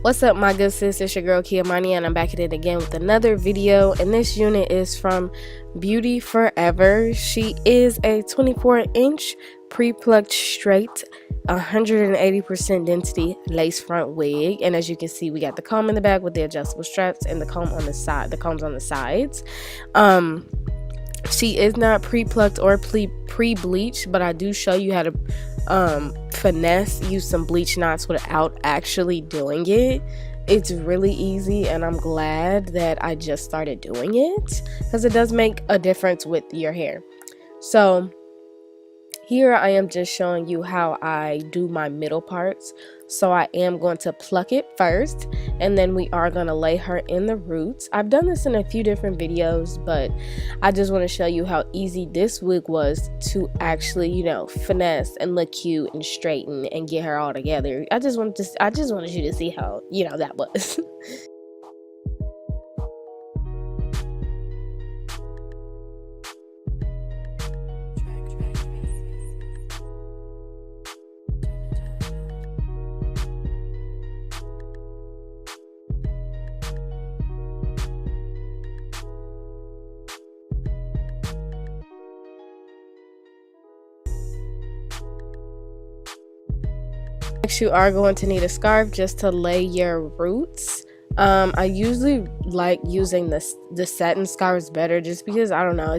What's up, my good sis? It's your girl Kiamani, and I'm back at it again with another video. And this unit is from Beauty Forever. She is a 24-inch pre-plucked straight 180% density lace front wig, and as you can see, we got the comb in the back with the adjustable straps and the comb on the side. The combs on the sides. She is not pre-plucked or pre-bleached, but I do show you how to finesse, use some bleach knots without actually doing it. It's really easy, and I'm glad that I just started doing it because it does make a difference with your hair. So here I am just showing you how I do my middle parts. So I am going to pluck it first, and then we are going to lay her in the roots. I've done this in a few different videos, but I just want to show you how easy this wig was to actually, you know, finesse and look cute and straighten and get her all together. I just wanted you to see how, you know, that was. Next, you are going to need a scarf just to lay your roots. I usually like using the satin scarves better, just because I don't know,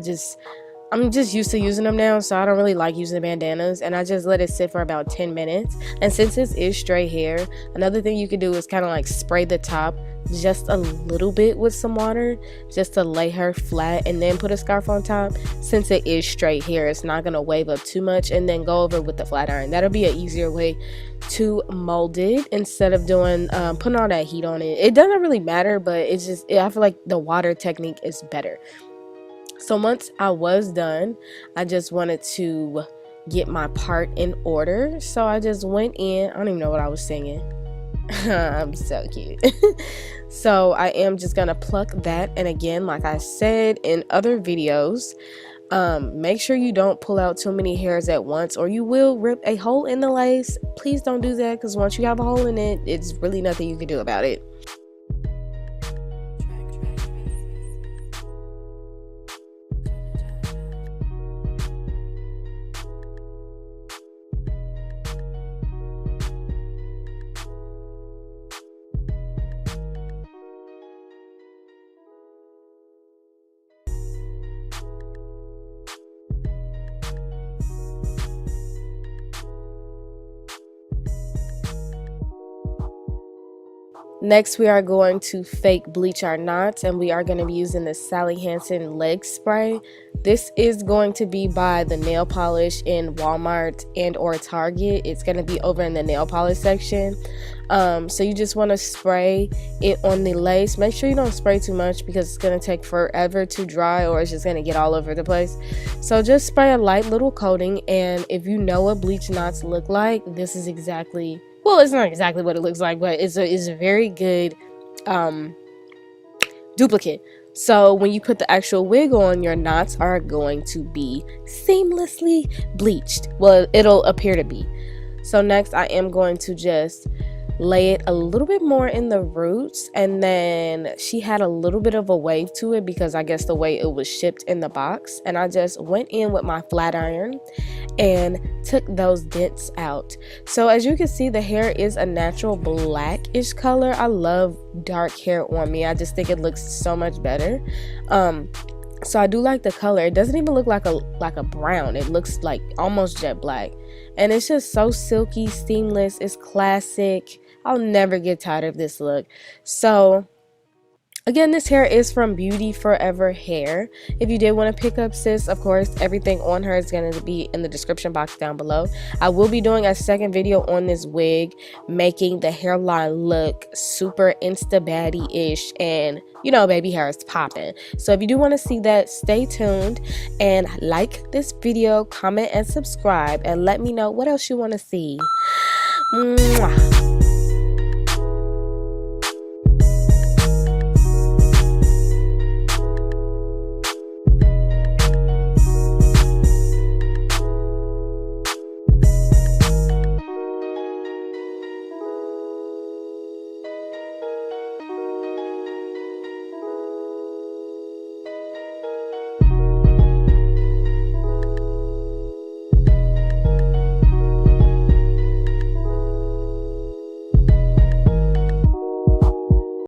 I'm just used to using them now, so I don't really like using bandanas, and I just let it sit for about 10 minutes. And since this is straight hair, another thing you can do is kind of like spray the top just a little bit with some water just to lay her flat, and then put a scarf on top. Since it is straight hair, it's not gonna wave up too much, and then go over with the flat iron. That'll be an easier way to mold it instead of doing putting all that heat on it. It doesn't really matter, but it's just, I feel like the water technique is better. So once I was done, I just wanted to get my part in order, so I just went in. I don't even know what I was singing. I'm so cute. So I am just gonna pluck that, and again, like I said in other videos, make sure you don't pull out too many hairs at once, or you will rip a hole in the lace. Please don't do that, because once you have a hole in it, it's really nothing you can do about it. Next, we are going to fake bleach our knots, and we are going to be using the Sally Hansen leg spray. This is going to be by the nail polish in Walmart and or Target. It's going to be over in the nail polish section. So you just want to spray it on the lace. Make sure you don't spray too much, because it's going to take forever to dry, or it's just going to get all over the place. So just spray a light little coating, and if you know what bleach knots look like, this is exactly, well, it's not exactly what it looks like, but it's a very good duplicate. So when you put the actual wig on, your knots are going to be seamlessly bleached. Well, it'll appear to be. So next, I am going to just lay it a little bit more in the roots, and then she had a little bit of a wave to it because I guess the way it was shipped in the box, and I just went in with my flat iron and took those dents out. So as you can see, the hair is a natural blackish color. I love dark hair on me. I just think it looks so much better. So I do like the color. It doesn't even look like a brown. It looks like almost jet black, and it's just so silky, seamless. It's classic. I'll never get tired of this look. So again, this hair is from Beauty Forever Hair. If you did want to pick up sis, of course, everything on her is going to be in the description box down below. I will be doing a second video on this wig, making the hairline look super insta baddie-ish, and you know, baby hair is popping. So if you do want to see that, stay tuned and like this video, comment and subscribe, and let me know what else you want to see. Mwah.